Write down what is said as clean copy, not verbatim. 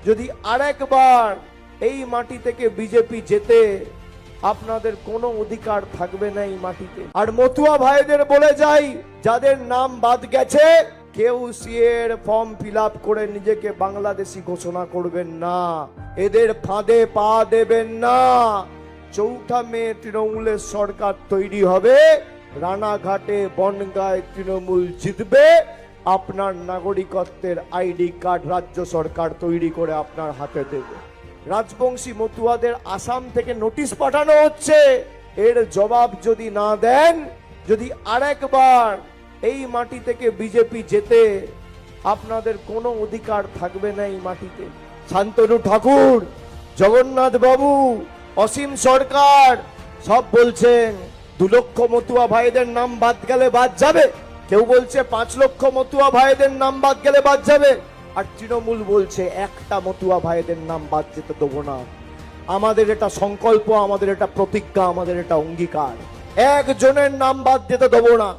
যদি আরেকবার এই মাটি থেকে বিজেপি জেতে আপনাদের কোনো অধিকার থাকবে না এই মাটিতে। আর মতুয়া ভাইদের বলে যাই, যাদের নাম বাদ গেছে, কেউ সিএর ফর্ম ফিল আপ করে নিজেকে বাংলাদেশি ঘোষণা করবেন না, এদের ফাঁদে পা দেবেন না। 4 মে তৃণমূলের সরকার তৈরি হবে, রানাঘাটে বনগাঁয় তৃণমূল জিতবে, আপনার নাগরিকত্বের আইডি কার্ড রাজ্য সরকার তৈরি করে আপনার হাতে দেবে। রাজবংশী মতুয়াদের আসাম থেকে নোটিশ পাঠানো হচ্ছে, এর জবাব যদি না দেন, যদি আরেকবার এই মাটি থেকে বিজেপি জেতে আপনাদের কোনো অধিকার থাকবে না এই মাটিতে। শান্তনু ঠাকুর, জগন্নাথ বাবু, অসীম সরকার সব বলছেন 2 লক্ষ মতুয়া ভাইদের নাম বাদ গেলে বাদ যাবে, কেউ বলছে 5 লক্ষ মতুয়া ভাইদের নাম বাদ গেলে বাদ যাবে, আর তৃণমূল বলছে একটা মতুয়া ভাইদের নাম বাদ যেতে দেবো না। আমাদের এটা সংকল্প, আমাদের এটা প্রতিজ্ঞা, আমাদের এটা অঙ্গীকার, একজনের নাম বাদ যেতে দেবো না।